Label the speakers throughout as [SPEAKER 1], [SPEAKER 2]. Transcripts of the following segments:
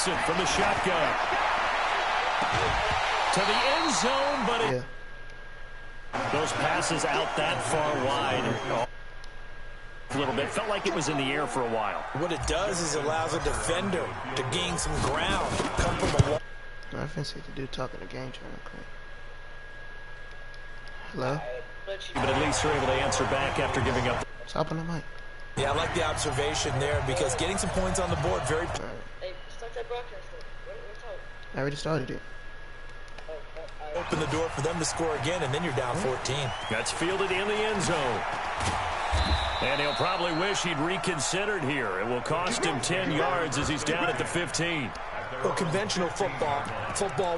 [SPEAKER 1] Jackson from the shotgun. To the end zone, but those passes out that far wide. A little bit. Felt like it was in the air for a while.
[SPEAKER 2] What it does is it allows a defender to gain some ground. Come from the wall.
[SPEAKER 3] I fancy the dude talking to game channel. Hello?
[SPEAKER 1] But at least they're able to answer back after giving up.
[SPEAKER 3] Stop on the mic.
[SPEAKER 2] Yeah, I like the observation there because getting some points on the board very...
[SPEAKER 4] Hey, start that broadcast.
[SPEAKER 3] I already started it.
[SPEAKER 2] Open the door for them to score again, and then you're down 14.
[SPEAKER 1] That's fielded in the end zone. And he'll probably wish he'd reconsidered here. It will cost him 10 yards as he's down at the 15.
[SPEAKER 2] Well, conventional football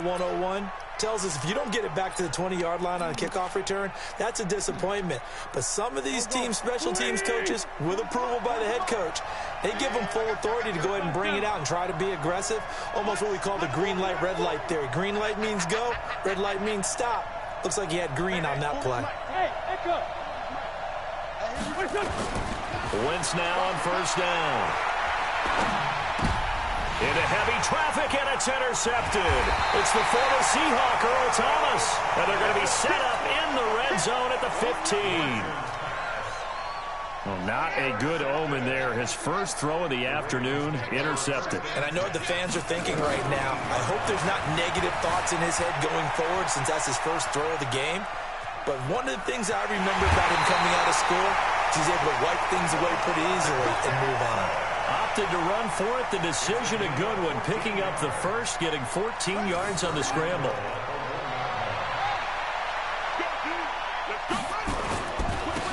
[SPEAKER 2] 101, tells us if you don't get it back to the 20-yard line on a kickoff return, that's a disappointment. But some of these teams, special teams coaches, with approval by the head coach, they give them full authority to go ahead and bring it out and try to be aggressive. Almost what we call the green light, red light theory. Green light means go, red light means stop. Looks like he had green on that play.
[SPEAKER 1] Wentz now on first down. Into heavy traffic, and it's intercepted. It's the former Seahawk, Earl Thomas. And they're going to be set up in the red zone at the 15. Well, not a good omen there. His first throw of the afternoon, intercepted.
[SPEAKER 2] And I know what the fans are thinking right now. I hope there's not negative thoughts in his head going forward since that's his first throw of the game. But one of the things I remember about him coming out of school is he's able to wipe things away pretty easily and move on.
[SPEAKER 1] Opted to run for it. The decision a good one. Picking up the first, getting 14 yards on the scramble.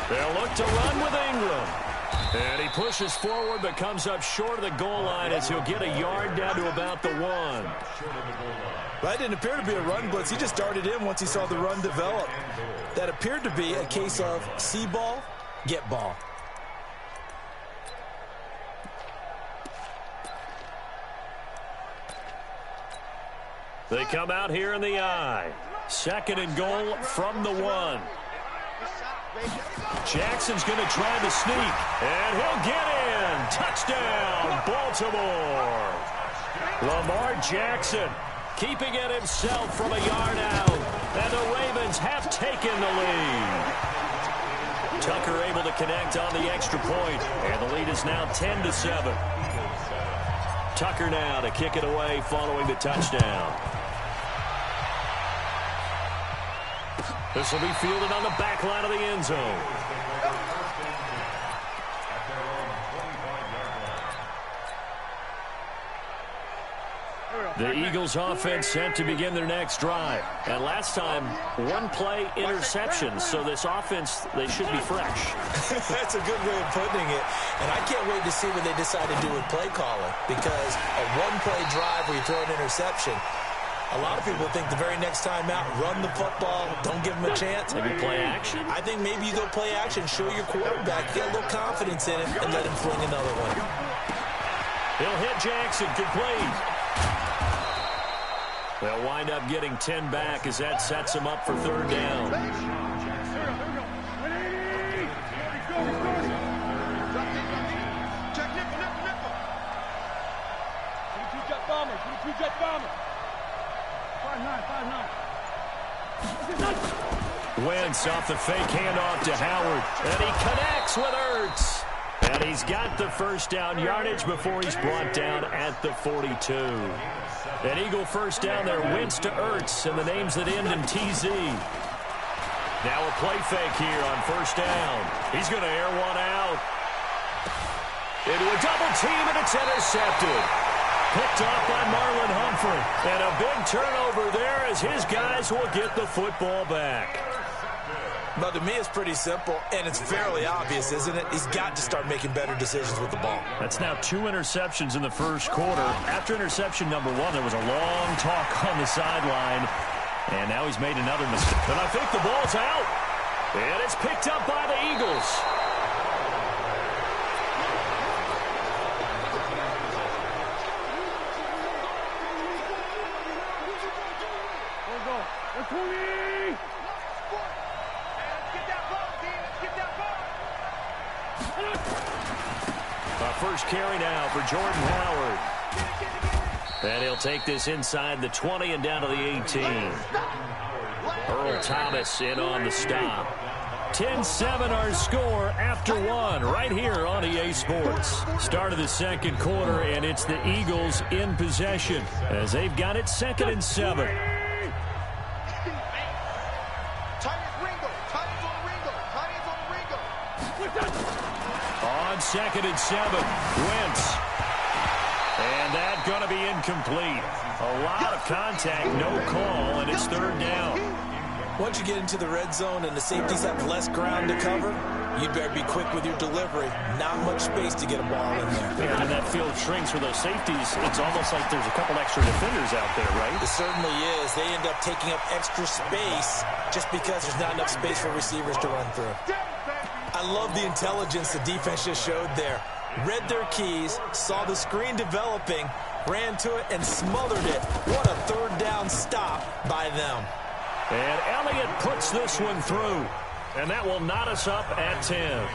[SPEAKER 1] They'll look to run with Ingram. And he pushes forward but comes up short of the goal line as he'll get a yard down to about the 1.
[SPEAKER 2] That didn't appear to be a run blitz. He just darted in once he saw the run develop. That appeared to be a case of see ball, get ball.
[SPEAKER 1] They come out here in the eye. Second and goal from the 1. Jackson's going to try the sneak, and he'll get in. Touchdown, Baltimore. Lamar Jackson keeping it himself from a yard out, and the Ravens have taken the lead. Tucker able to connect on the extra point, and the lead is now 10-7. Tucker now to kick it away following the touchdown. This will be fielded on the back line of the end zone. The Eagles offense set to begin their next drive. And last time, one-play interceptions. So this offense, they should be fresh.
[SPEAKER 2] That's a good way of putting it. And I can't wait to see what they decide to do with play calling. Because a one-play drive where you throw an interception, a lot of people think the very next time out, run the football, don't give them a chance.
[SPEAKER 1] Maybe play action?
[SPEAKER 2] I think maybe you go play action, show your quarterback, get a little confidence in him, and let him fling another one.
[SPEAKER 1] He'll hit Jackson, complete. They'll wind up getting 10 back as that sets him up for third down. Wentz off the fake handoff to Howard, and he connects with Ertz. And he's got the first down yardage before he's brought down at the 42. An Eagle first down there, Wentz to Ertz, and the names that end in TZ. Now a play fake here on first down. He's going to air one out. Into a double team, and it's intercepted. Picked off by Marlon Humphrey. And a big turnover there as his guys will get the football back.
[SPEAKER 2] But to me, it's pretty simple, and it's fairly obvious, isn't it? He's got to start making better decisions with the ball.
[SPEAKER 1] That's now 2 interceptions in the first quarter. After interception number 1, there was a long talk on the sideline, and now he's made another mistake. And I think the ball's out, and it's picked up by the Eagles. First carry now for Jordan Howard. And he'll take this inside the 20 and down to the 18. Earl Thomas in on the stop. 10-7 our score after one right here on EA Sports. Start of the second quarter, and it's the Eagles in possession as they've got it 2nd and 7. On 2nd and 7, Wentz. And that's going to be incomplete. A lot of contact, no call, and it's 3rd down.
[SPEAKER 2] Once you get into the red zone and the safeties have less ground to cover, you'd better be quick with your delivery. Not much space to get a ball in there.
[SPEAKER 1] Yeah, and that field shrinks for those safeties. It's almost like there's a couple extra defenders out there, right?
[SPEAKER 2] It certainly is. They end up taking up extra space just because there's not enough space for receivers to run through. I love the intelligence the defense just showed there. Read their keys, saw the screen developing, ran to it, and smothered it. What a 3rd down stop by them.
[SPEAKER 1] And Elliott puts this one through. And that will knot us up at 10.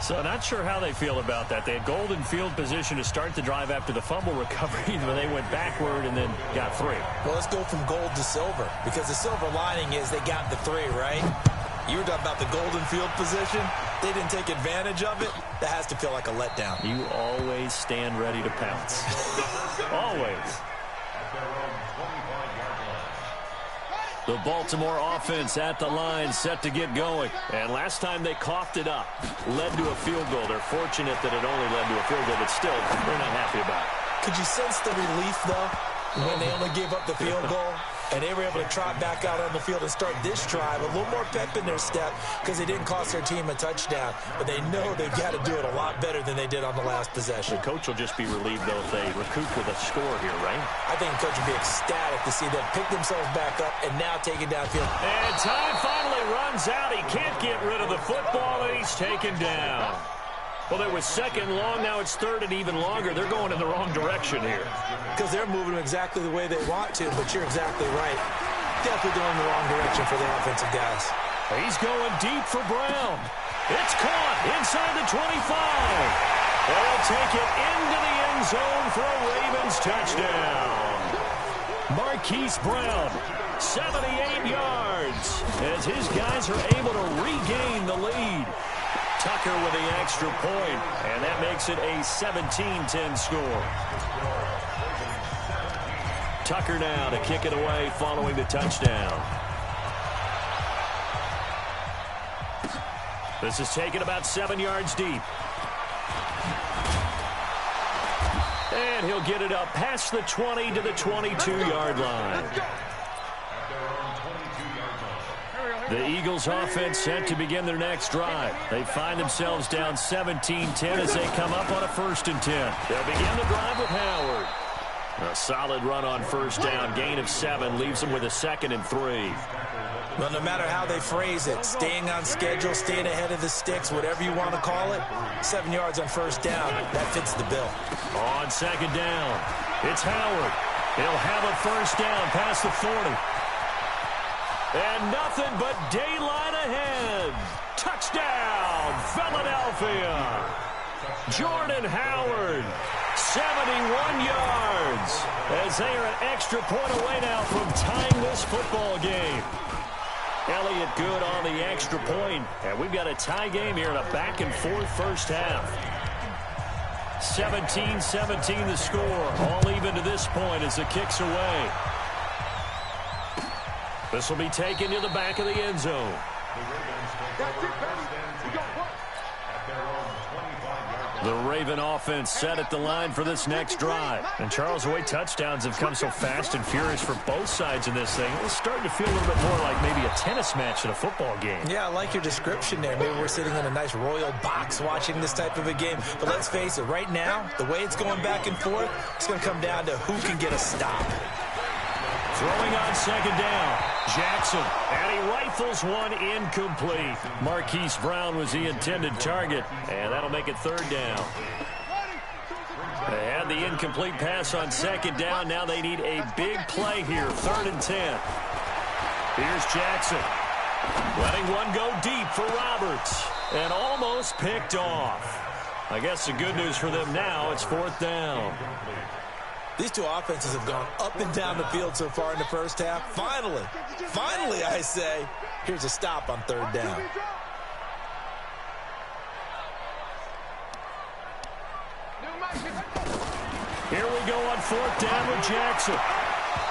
[SPEAKER 1] So not sure how they feel about that. They had golden field position to start the drive after the fumble recovery, but they went backward and then got 3.
[SPEAKER 2] Well, let's go from gold to silver, because the silver lining is they got the 3, right? You were talking about the golden field position. They didn't take advantage of it. That has to feel like a letdown.
[SPEAKER 1] You always stand ready to pounce. Always. The Baltimore offense at the line, set to get going. And last time they coughed it up, led to a field goal. They're fortunate that it only led to a field goal, but still, they're not happy about it.
[SPEAKER 2] Could you sense the relief, though, when they only gave up the field goal? And they were able to trot back out on the field and start this drive. A little more pep in their step because they didn't cost their team a touchdown. But they know they've got to do it a lot better than they did on the last possession.
[SPEAKER 1] The coach will just be relieved, though, if they recoup with a score here, right?
[SPEAKER 2] I think the coach will be ecstatic to see them pick themselves back up and now take it downfield.
[SPEAKER 1] And time finally runs out. He can't get rid of the football, and he's taken down. Well, it was 2nd long. Now it's 3rd and even longer. They're going in the wrong direction here.
[SPEAKER 2] Because they're moving exactly the way they want to, but you're exactly right. Definitely going in the wrong direction for the offensive guys.
[SPEAKER 1] He's going deep for Brown. It's caught inside the 25. They'll take it into the end zone for a Ravens touchdown. Marquise Brown, 78 yards, as his guys are able to regain the lead. Tucker with the extra point, and that makes it a 17-10 score. Tucker now to kick it away following the touchdown. This is taken about 7 yards deep. And he'll get it up past the 20 to the 22-yard line. The Eagles offense set to begin their next drive. They find themselves down 17-10 as they come up on a 1st and 10. They'll begin the drive with Howard. A solid run on 1st down. Gain of 7 leaves them with a 2nd and 3.
[SPEAKER 2] Well, no matter how they phrase it, staying on schedule, staying ahead of the sticks, whatever you want to call it, 7 yards on 1st down, that fits the bill.
[SPEAKER 1] On 2nd down, it's Howard. He'll have a 1st down past the 40. And nothing but daylight ahead. Touchdown, Philadelphia. Jordan Howard, 71 yards, as they are an extra point away now from tying this football game. Elliott good on the extra point, and we've got a tie game here in a back-and-forth 1st half. 17-17 the score, all even to this point as the kick's away. This will be taken to the back of the end zone. The Raven offense set at the line for this next drive. And Charles, the way touchdowns have come so fast and furious for both sides in this thing, it's starting to feel a little bit more like maybe a tennis match in a football game.
[SPEAKER 2] Yeah, I like your description there. Maybe we're sitting in a nice royal box watching this type of a game. But let's face it, right now, the way it's going back and forth, it's going to come down to who can get a stop.
[SPEAKER 1] Throwing on 2nd down, Jackson, and he rifles one incomplete. Marquise Brown was the intended target, and that'll make it 3rd down. They had the incomplete pass on 2nd down. Now they need a big play here, 3rd and 10. Here's Jackson, letting one go deep for Roberts, and almost picked off. I guess the good news for them now, it's 4th down.
[SPEAKER 2] These two offenses have gone up and down the field so far in the first half. Finally, I say, here's a stop on third down.
[SPEAKER 1] Here we go on fourth down with Jackson.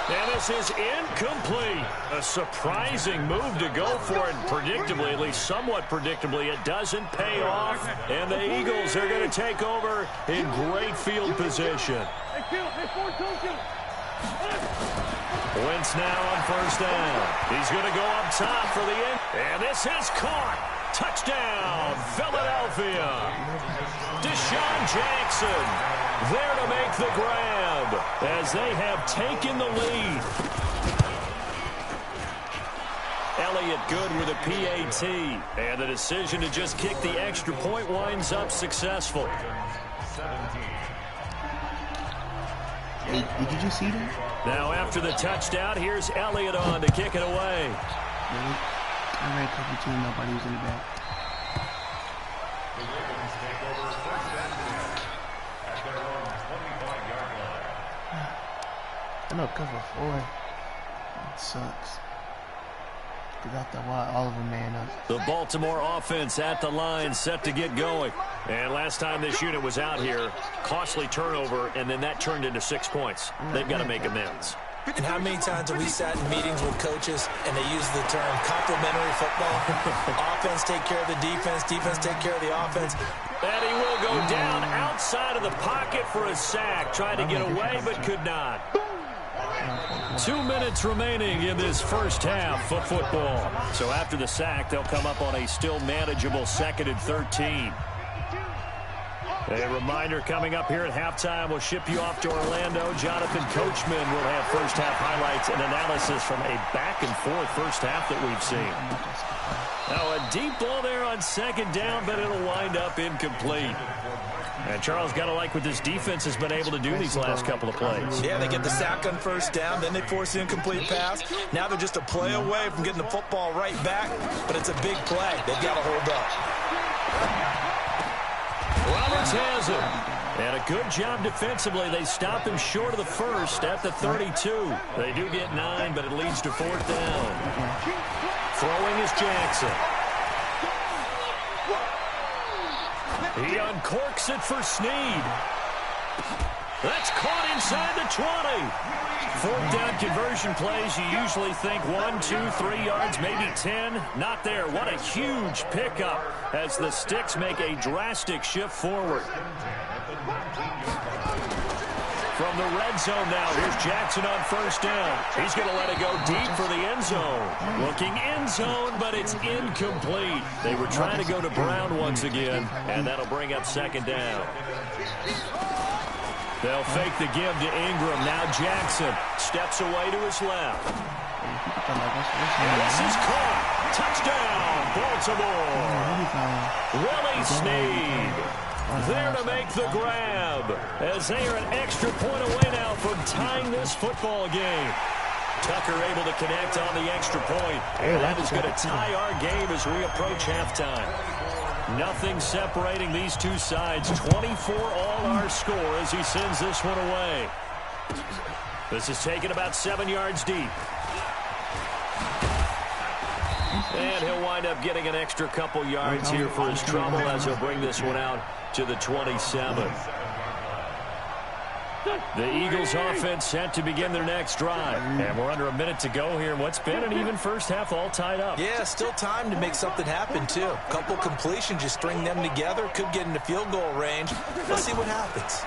[SPEAKER 1] And this is incomplete. A surprising move to go for it. Predictably, at least somewhat predictably, it doesn't pay off. And the Eagles are going to take over in great field position. Wentz now on first down. He's going to go up top for the end. And this is caught. Touchdown, Philadelphia. Deshaun Jackson there to make the grab as they have taken the lead. Elliott good with a PAT. And the decision to just kick the extra point winds up successful.
[SPEAKER 3] Hey, did you just see that?
[SPEAKER 1] Now after the touchdown, here's Elliott on to kick it away.
[SPEAKER 3] Really? I ran cover two, nobody was in the back. I know cover 4. It sucks. Because I thought, all of them man up.
[SPEAKER 1] The Baltimore offense at the line, set to get going. And last time this unit was out here, costly turnover, and then that turned into 6 points. They've got to make amends.
[SPEAKER 2] And how many times have we sat in meetings with coaches and they use the term complementary football? Offense take care of the defense, defense take care of the offense.
[SPEAKER 1] And he will go down outside of the pocket for a sack. Tried to get away, but could not. 2 minutes remaining in this first half of football. So after the sack, they'll come up on a still manageable 2nd and 13. A reminder coming up here at halftime, we'll ship you off to Orlando. Jonathan Coachman will have first half highlights and analysis from a back-and-forth first half that we've seen. Now a deep ball there on 2nd down, but it'll wind up incomplete. And Charles, got to like what this defense has been able to do these last couple of plays.
[SPEAKER 2] Yeah, they get the sack on first down, then they force the incomplete pass. Now they're just a play away from getting the football right back, but it's a big play. They've got to hold up.
[SPEAKER 1] Roberts has it. And a good job defensively. They stop him short of the first at the 32. They do get 9, but it leads to 4th down. Throwing is Jackson. He uncorks it for Snead. That's caught inside the 20. 4th down conversion plays, you usually think 1, 2, 3 yards, maybe 10. Not there. What a huge pickup as the Sticks make a drastic shift forward. From the red zone now, here's Jackson on first down. He's going to let it go deep for the end zone. Looking end zone, but it's incomplete. They were trying to go to Brown once again, and that'll bring up 2nd down. They'll fake the give to Ingram. Now Jackson steps away to his left. And this is caught. Touchdown, Baltimore. Willie Snead there to make the grab as they are an extra point away now from tying this football game. Tucker able to connect on the extra point. And that is going to tie our game as we approach halftime. Nothing separating these two sides. 24 all our score as he sends this one away. This is taken about 7 yards deep. And he'll wind up getting an extra couple yards here for his trouble as he'll bring this one out to the 27. The Eagles offense set to begin their next drive. And we're under a minute to go here. What's been an even first half all tied up.
[SPEAKER 2] Yeah, still time to make something happen, too. A couple completions, you string them together. Could get into field goal range. Let's see what happens.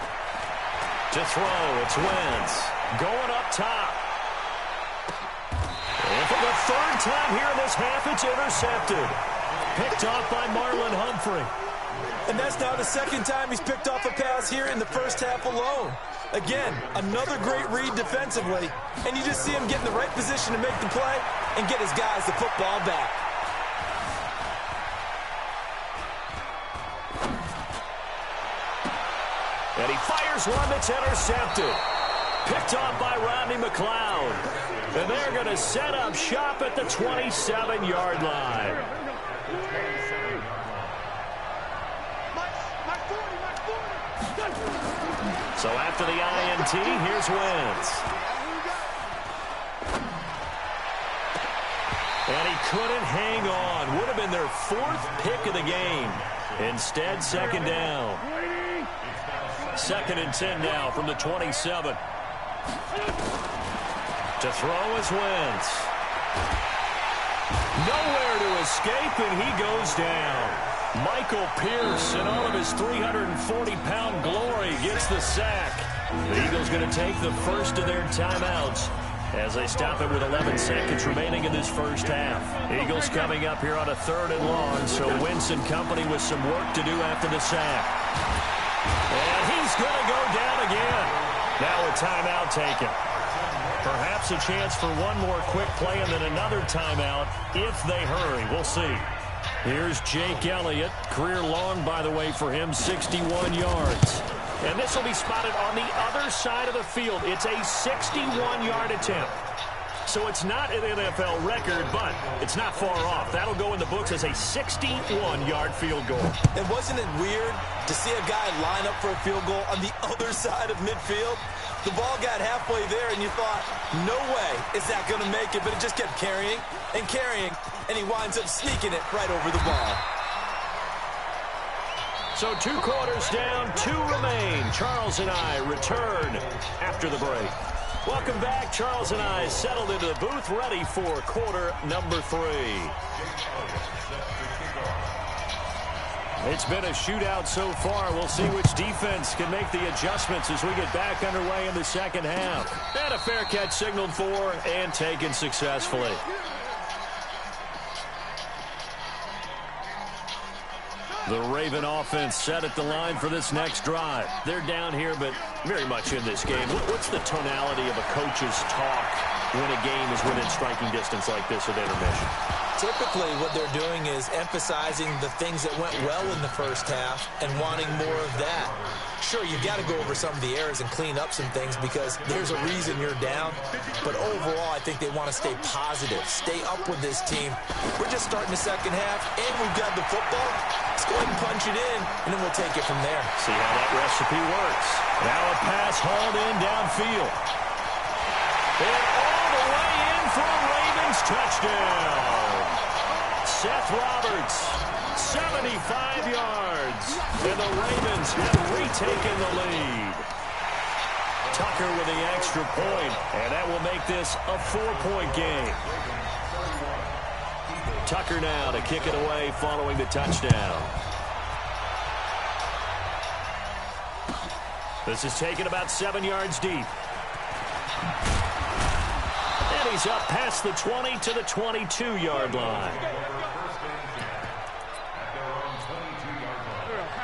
[SPEAKER 1] To throw, it's Wentz. Going up top. And for the 3rd time here in this half, it's intercepted. Picked off by Marlon Humphrey.
[SPEAKER 2] And that's now the 2nd time he's picked off a pass here in the first half alone. Again, another great read defensively, and you just see him get in the right position to make the play and get his guys the football back.
[SPEAKER 1] And he fires one that's intercepted. Picked off by Rodney McLeod. And they're going to set up shop at the 27-yard line. So after the INT, here's Wentz. And he couldn't hang on. Would have been their 4th pick of the game. Instead, second down. 2nd and 10 now from the 27. To throw is Wentz. Nowhere to escape, and he goes down. Michael Pierce, in all of his 340-pound glory, gets the sack. The Eagles going to take the first of their timeouts as they stop it with 11 seconds remaining in this first half. Eagles coming up here on a 3rd and long, so Wentz and company with some work to do after the sack. And he's going to go down again. Now a timeout taken. Perhaps a chance for one more quick play and then another timeout if they hurry. We'll see. Here's Jake Elliott. Career long, by the way, for him, 61 yards. And this will be spotted on the other side of the field. It's a 61-yard attempt. So it's not an NFL record, but it's not far off. That'll go in the books as a 61-yard field goal.
[SPEAKER 2] And wasn't it weird to see a guy line up for a field goal on the other side of midfield? The ball got halfway there, and you thought, no way is that going to make it. But it just kept carrying and carrying, and he winds up sneaking it right over the ball.
[SPEAKER 1] So 2 quarters down, 2 remain. Charles and I return after the break. Welcome back. Charles and I settled into the booth, ready for quarter number 3. It's been a shootout so far. We'll see which defense can make the adjustments as we get back underway in the second half. And a fair catch signaled for and taken successfully. The Raven offense set at the line for this next drive. They're down here, but very much in this game. What's the tonality of a coach's talk when a game is within striking distance like this at intermission?
[SPEAKER 2] Typically, what they're doing is emphasizing the things that went well in the first half and wanting more of that. Sure, you've got to go over some of the errors and clean up some things because there's a reason you're down. But overall, I think they want to stay positive, stay up with this team. We're just starting the second half, and we've got the football. Let's go ahead and punch it in, and then we'll take it from there.
[SPEAKER 1] See how that recipe works. Now a pass hauled in downfield. And all the way in for a Ravens touchdown. Seth Roberts, 75 yards. And the Ravens have retaken the lead. Tucker with the extra point, and that will make this a 4-point game. Tucker now to kick it away following the touchdown. This is taken about 7 yards deep. And he's up past the 20 to the 22-yard line.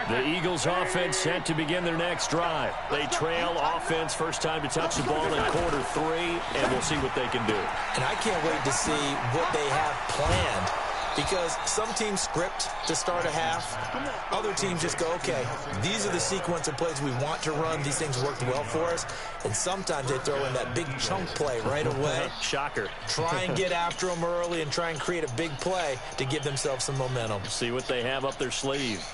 [SPEAKER 1] The Eagles offense set to begin their next drive. They trail offense, first time to touch the ball in quarter 3, and we'll see what they can do.
[SPEAKER 2] And I can't wait to see what they have planned because some teams script to start a half. Other teams just go, okay, these are the sequence of plays we want to run. These things worked well for us. And sometimes they throw in that big chunk play right away.
[SPEAKER 1] Shocker.
[SPEAKER 2] Try and get after them early and try and create a big play to give themselves some momentum.
[SPEAKER 1] See what they have up their sleeve.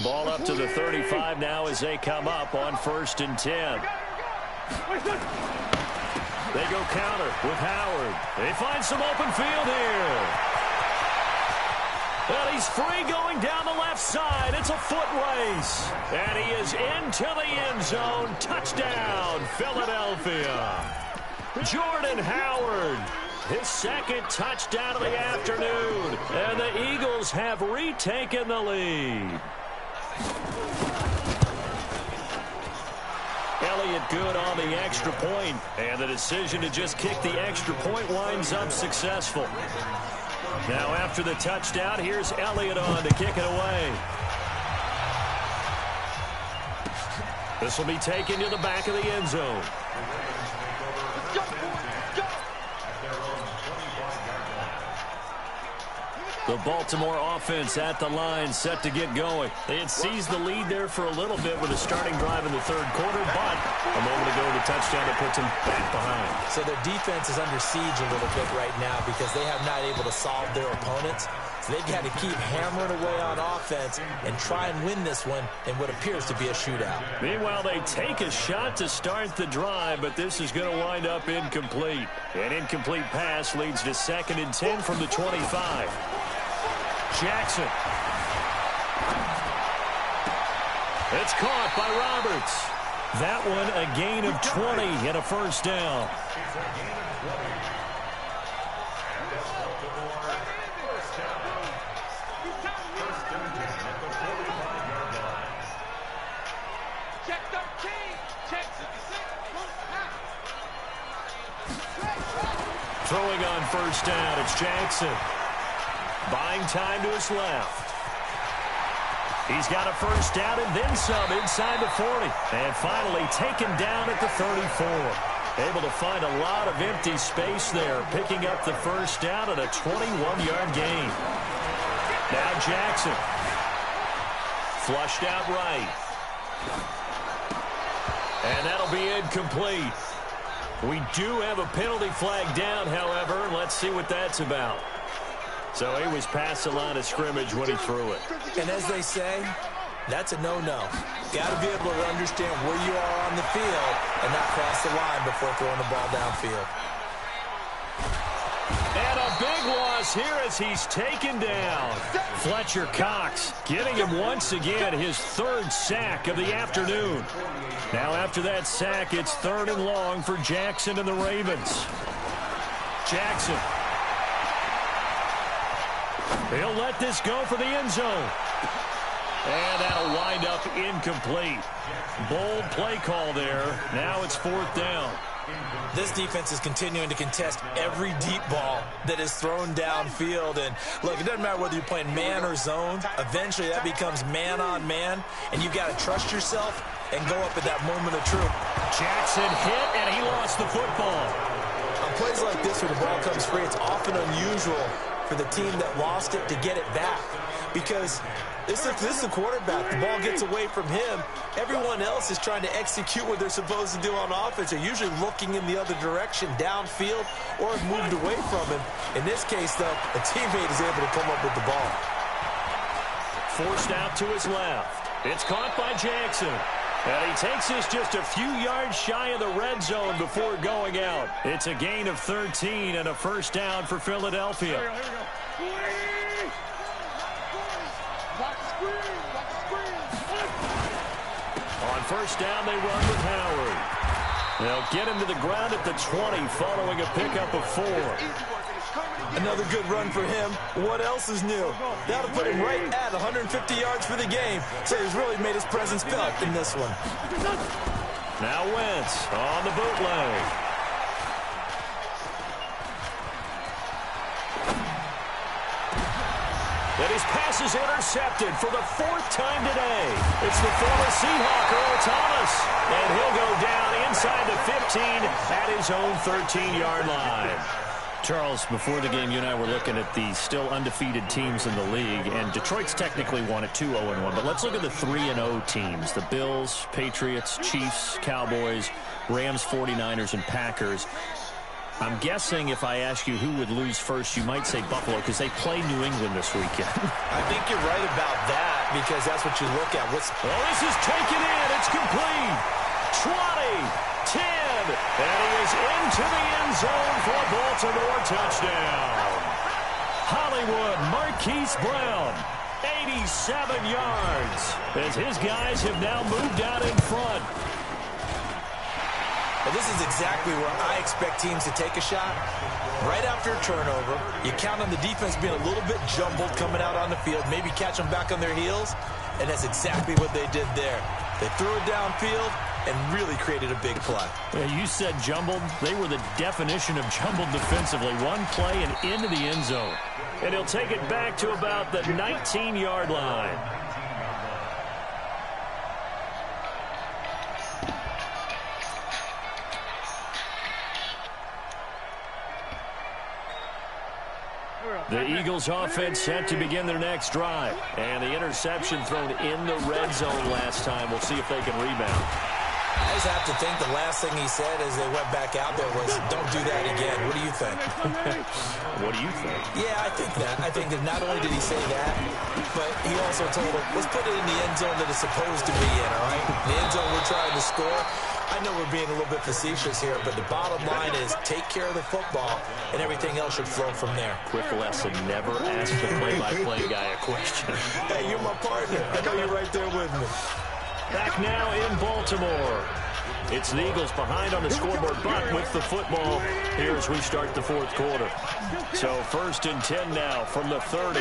[SPEAKER 1] Ball up to the 35 now as they come up on 1st and 10. They go counter with Howard. They find some open field here. And he's free going down the left side. It's a foot race. And he is into the end zone. Touchdown, Philadelphia. Jordan Howard. His 2nd touchdown of the afternoon. And the Eagles have retaken the lead. Elliott good on the extra point, and the decision to just kick the extra point winds up successful. Now after the touchdown, here's Elliott on to kick it away. This will be taken to the back of the end zone. The Baltimore offense at the line, set to get going. They had seized the lead there for a little bit with a starting drive in the 3rd quarter, but a moment ago the touchdown that puts them back behind.
[SPEAKER 2] So their defense is under siege a little bit right now because they have not able to solve their opponents. So they've got to keep hammering away on offense and try and win this one in what appears to be a shootout.
[SPEAKER 1] Meanwhile, they take a shot to start the drive, but this is going to wind up incomplete. An incomplete pass leads to 2nd and 10 from the 25. Jackson. It's caught by Roberts. That one a gain of 20 and a first down. Throwing on first down, it's Jackson. Buying time to his left. He's got a first down and then some inside the 40. And finally taken down at the 34. Able to find a lot of empty space there, picking up the first down at a 21-yard gain. Now Jackson. Flushed out right. And that'll be incomplete. We do have a penalty flag down, however. Let's see what that's about. So he was past the line of scrimmage when he threw it.
[SPEAKER 2] And as they say, that's a no-no. Got to be able to understand where you are on the field and not cross the line before throwing the ball downfield.
[SPEAKER 1] And a big loss here as he's taken down. Fletcher Cox getting him once again his 3rd sack of the afternoon. Now after that sack, it's 3rd and long for Jackson and the Ravens. Jackson. He'll let this go for the end zone. And that'll wind up incomplete. Bold play call there. Now it's 4th down.
[SPEAKER 2] This defense is continuing to contest every deep ball that is thrown downfield. And look, it doesn't matter whether you're playing man or zone. Eventually that becomes man on man. And you've got to trust yourself and go up at that moment of truth.
[SPEAKER 1] Jackson hit and he lost the football.
[SPEAKER 2] On plays like this where the ball comes free, it's often unusual for the team that lost it to get it back. Because this is the quarterback. The ball gets away from him. Everyone else is trying to execute what they're supposed to do on offense. They're usually looking in the other direction, downfield, or have moved away from him. In this case, though, a teammate is able to come up with the ball.
[SPEAKER 1] Forced out to his left. It's caught by Jackson. And he takes this just a few yards shy of the red zone before going out. It's a gain of 13 and a first down for Philadelphia.
[SPEAKER 5] Here we go.
[SPEAKER 1] On first down, they run with Howard. They'll get him to the ground at the 20 following a pickup of 4.
[SPEAKER 2] Another good run for him. What else is new? That'll put him right at 150 yards for the game. So he's really made his presence felt in this one.
[SPEAKER 1] Now Wentz on the bootleg. And his pass is intercepted for the 4th time today. It's the former Seahawk, Earl Thomas. And he'll go down inside the 15 at his own 13-yard line. Charles, before the game, you and I were looking at the still undefeated teams in the league, and Detroit's technically won at 2-0-1. But let's look at the 3-0 teams. The Bills, Patriots, Chiefs, Cowboys, Rams, 49ers, and Packers. I'm guessing if I ask you who would lose first, you might say Buffalo because they play New England this weekend.
[SPEAKER 2] I think you're right about that because that's what you look at.
[SPEAKER 1] This is taken in. It's complete. 20. 10, and he is into the end zone for a Baltimore touchdown. Hollywood Marquise Brown, 87 yards, as his guys have now moved out in front.
[SPEAKER 2] And this is exactly where I expect teams to take a shot. Right after a turnover, you count on the defense being a little bit jumbled coming out on the field, maybe catch them back on their heels, and that's exactly what they did there. They threw it downfield and really created a big play.
[SPEAKER 1] Yeah, you said jumbled. They were the definition of jumbled defensively. One play and into the end zone. And he'll take it back to about the 19-yard line. The Eagles offense set to begin their next drive. And the interception thrown in the red zone last time. We'll see if they can rebound.
[SPEAKER 2] I just have to think the last thing he said as they went back out there was, don't do that again. What do you think?
[SPEAKER 1] What do you think?
[SPEAKER 2] Yeah, I think that. I think that not only did he say that, but he also told him, let's put it in the end zone that it's supposed to be in, all right? The end zone we're trying to score. I know we're being a little bit facetious here, but the bottom line is take care of the football, and everything else should flow from there.
[SPEAKER 1] Quick lesson, never ask the play-by-play guy a question.
[SPEAKER 2] Hey, you're my partner. I know you're right there with me.
[SPEAKER 1] Back now in Baltimore. It's the Eagles behind on the scoreboard, but with the football here as we start the fourth quarter. So 1st and 10 now from the 30.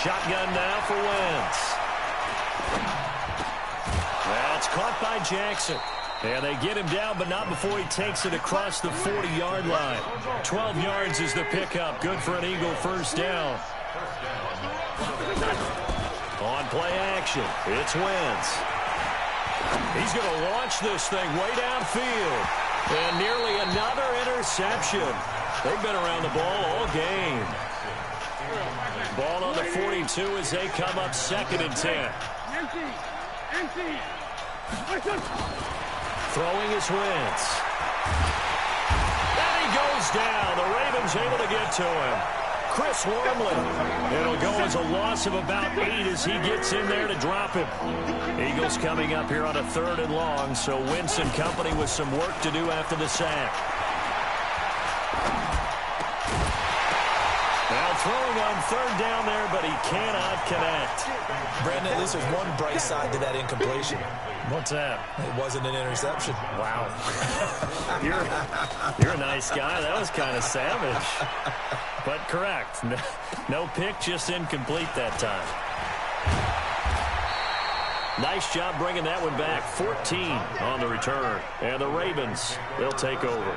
[SPEAKER 1] Shotgun now for Wentz. That's caught by Jackson. And they get him down, but not before he takes it across the 40-yard line. 12 yards is the pickup. Good for an Eagle first down. On play action, it's Wentz. He's going to launch this thing way downfield. And nearly another interception. They've been around the ball all game. Ball on the 42 as they come up 2nd and 10. Throwing is Wentz. And he goes down. The Ravens able to get to him. Chris Wormley. It'll go as a loss of about 8 as he gets in there to drop him. Eagles coming up here on a 3rd and long, so Wentz and company with some work to do after the sack. Now throwing on 3rd down there, but he cannot connect.
[SPEAKER 2] Brandon, at least there's one bright side to that incompletion.
[SPEAKER 1] What's that?
[SPEAKER 2] It wasn't an interception.
[SPEAKER 1] Wow. You're a nice guy. That was kind of savage. But correct. No pick, just incomplete that time. Nice job bringing that one back. 14 on the return. And the Ravens, they'll take over.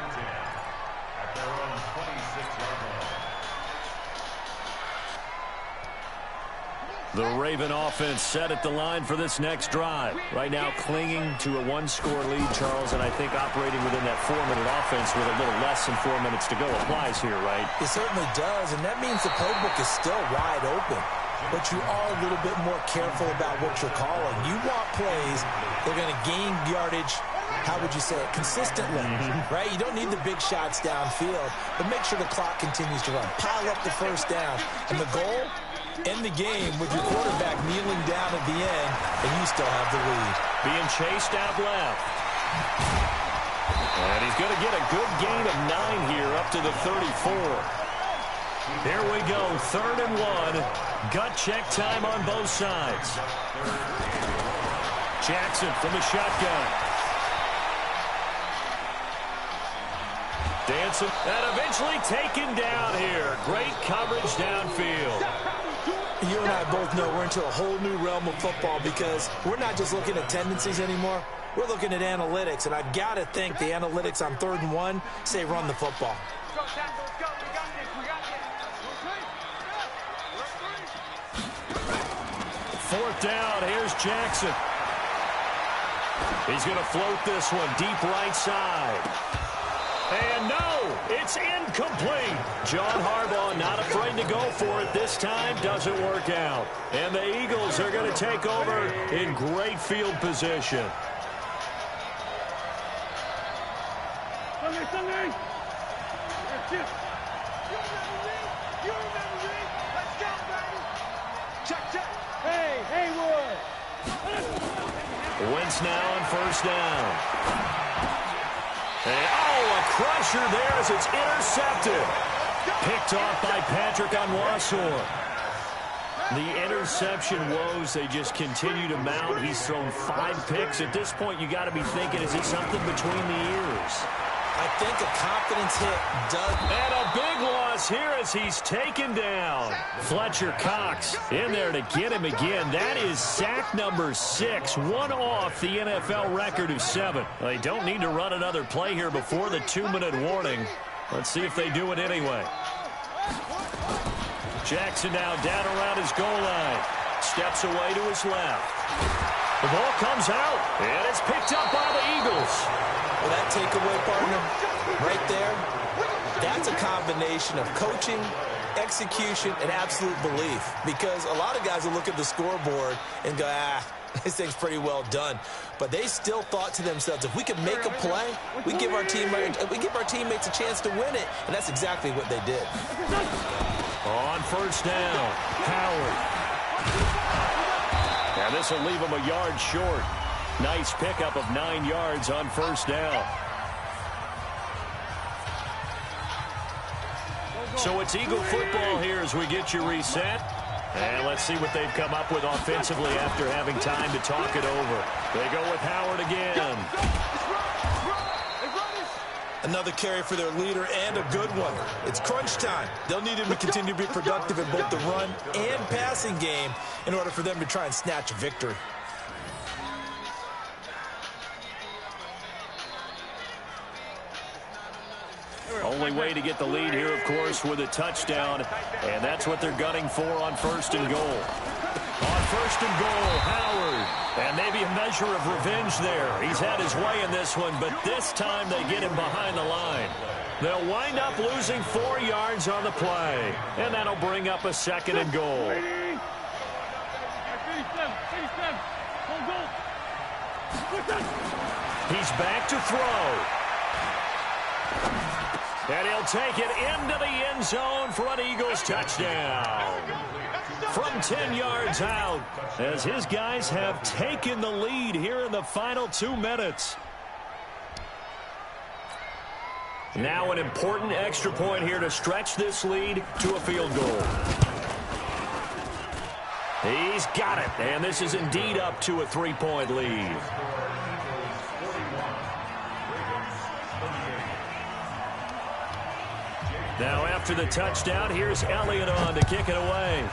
[SPEAKER 1] The Raven offense set at the line for this next drive. Right now clinging to a 1-score lead, Charles, and I think operating within that 4-minute offense with a little less than 4 minutes to go applies here, right?
[SPEAKER 2] It certainly does, and that means the playbook is still wide open. But you are a little bit more careful about what you're calling. You want plays that are going to gain yardage, how would you say it, consistently, right? You don't need the big shots downfield, but make sure the clock continues to run. Pile up the first down. And the goal? End the game with your quarterback kneeling down at the end, and you still have the lead.
[SPEAKER 1] Being chased out left. And he's going to get a good gain of 9 here up to the 34. Here we go, 3rd and 1. Gut check time on both sides. Jackson from the shotgun. Dancing, and eventually taken down here. Great coverage downfield.
[SPEAKER 2] You and I both know we're into a whole new realm of football because we're not just looking at tendencies anymore. We're looking at analytics, and I've got to think the analytics on 3rd and 1 say run the football.
[SPEAKER 1] 4th down, here's Jackson. He's going to float this one deep right side. And no, it's incomplete. John Harbaugh not afraid to go for it this time. Doesn't work out. And the Eagles are going to take over in great field position. Wentz now on 1st down. And, a crusher there as it's intercepted. Picked off by Patrick Onwuasor. The interception woes, they just continue to mount. He's thrown 5 picks. At this point, you got to be thinking, is it something between the ears?
[SPEAKER 2] I think a confidence hit does.
[SPEAKER 1] And a big loss here as he's taken down. Fletcher Cox in there to get him again. That is sack number 6, one off the NFL record of 7. They don't need to run another play here before the 2-minute warning. Let's see if they do it anyway. Jackson now down around his goal line. Steps away to his left. The ball comes out, and it's picked up by the Eagles.
[SPEAKER 2] Well, that takeaway, partner, right there, that's a combination of coaching execution, and absolute belief. Because a lot of guys will look at the scoreboard and go, this thing's pretty well done. But they still thought to themselves, if we could make a play, we give our teammates a chance to win it. And that's exactly what they did.
[SPEAKER 1] On first down, Howard. And this will leave him a yard short. Nice pickup of 9 yards on first down. So it's Eagle football here as we get you reset. And let's see what they've come up with offensively after having time to talk it over. They go with Howard again.
[SPEAKER 2] Another carry for their leader and a good one. It's crunch time. They'll need him to continue to be productive in both the run and passing game in order for them to try and snatch a victory.
[SPEAKER 1] Only way to get the lead here, of course, with a touchdown. And that's what they're gunning for on first and goal. On first and goal, Howard. And maybe a measure of revenge there. He's had his way in this one, but this time they get him behind the line. They'll wind up losing 4 yards on the play. And that'll bring up a second and goal. He's back to throw. And he'll take it into the end zone for an Eagles touchdown. From 10 yards out, as his guys have taken the lead here in the final 2 minutes. Now an important extra point here to stretch this lead to a field goal. He's got it, and this is indeed up to a 3-point lead. Now after the touchdown, here's Elliott on to kick it away.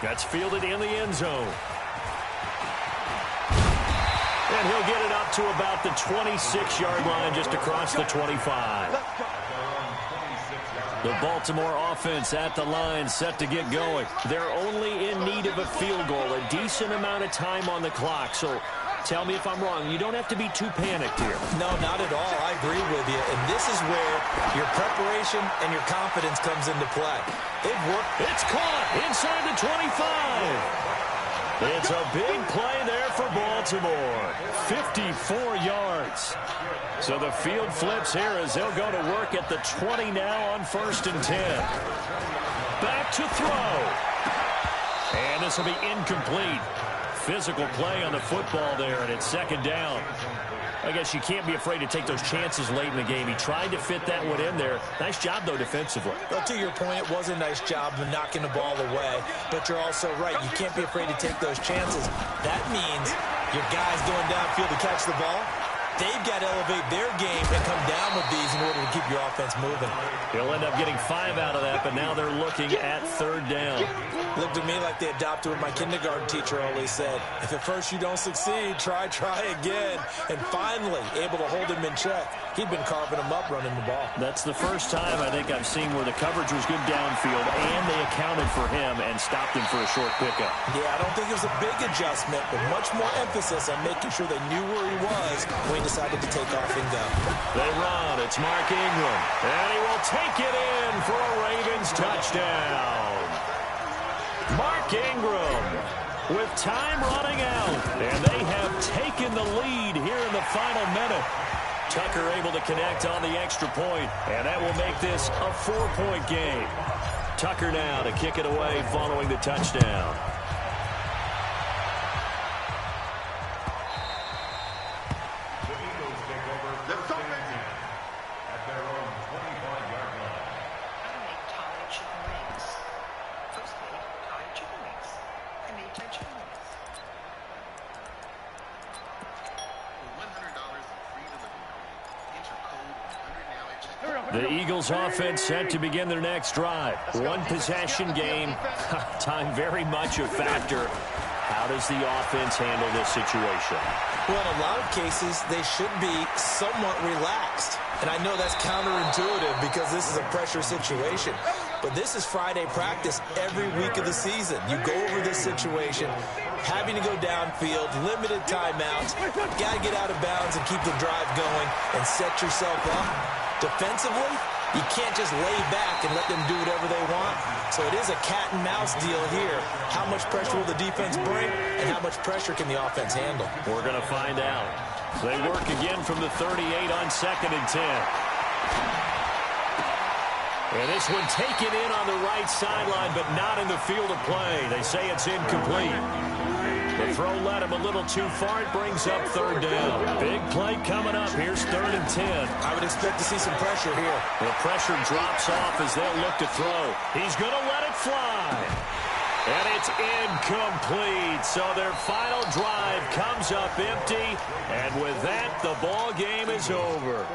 [SPEAKER 1] That's fielded in the end zone. And he'll get it up to about the 26-yard line, just across the 25. The Baltimore offense at the line, set to get going. They're only in need of a field goal, a decent amount of time on the clock. So tell me if I'm wrong. You don't have to be too panicked here.
[SPEAKER 2] No, not at all. I agree with you. And this is where your preparation and your confidence comes into play. They've worked.
[SPEAKER 1] It's caught inside the 25. It's a big play there for Baltimore. 54 yards. So the field flips here as they'll go to work at the 20 now on first and 10. Back to throw. And this will be incomplete. Physical play on the football there, and it's second down. I guess you can't be afraid to take those chances late in the game. He tried to fit that one in there. Nice job, though, defensively.
[SPEAKER 2] Well, to your point, it was a nice job of knocking the ball away. But you're also right. You can't be afraid to take those chances. That means your guys going downfield to catch the ball, they've got to elevate their game and come down with these in order to keep your offense moving.
[SPEAKER 1] He'll end up getting 5 out of that, but now they're looking at third down.
[SPEAKER 2] Looked to me like they adopted what my kindergarten teacher always said. If at first you don't succeed, try again. And finally, able to hold him in check. He'd been carving him up running the ball.
[SPEAKER 1] That's the first time I think I've seen where the coverage was good downfield and they accounted for him and stopped him for a short pickup.
[SPEAKER 2] Yeah, I don't think it was a big adjustment, but much more emphasis on making sure they knew where he was when he decided to take off and go.
[SPEAKER 1] They run. It's Mark Ingram. And he will take it in for a Ravens touchdown. Mark Ingram with time running out. And they have taken the lead here in the final minute. Tucker able to connect on the extra point, and that will make this a 4-point game. Tucker now to kick it away following the touchdown. The Eagles offense set to begin their next drive. One possession game. Time very much a factor. How does the offense handle this situation?
[SPEAKER 2] Well, in a lot of cases, they should be somewhat relaxed. And I know that's counterintuitive because this is a pressure situation. But this is Friday practice every week of the season. You go over this situation, having to go downfield, limited timeouts. Got to get out of bounds and keep the drive going and set yourself up. Defensively, You can't just lay back and let them do whatever they want. So it is a cat and mouse deal here. How much pressure will the defense bring, and how much pressure can the offense handle?
[SPEAKER 1] We're going to find out. They work again from the 38 on 2nd and 10. And this one taken in on the right sideline, but not in the field of play. They say it's incomplete. The throw led him a little too far. It brings up 3rd down. Big play coming up. Here's 3rd and 10.
[SPEAKER 2] I would expect to see some pressure here.
[SPEAKER 1] The pressure drops off as they'll look to throw. He's going to let it fly. And it's incomplete. So their final drive comes up empty. And with that, the ball game is over.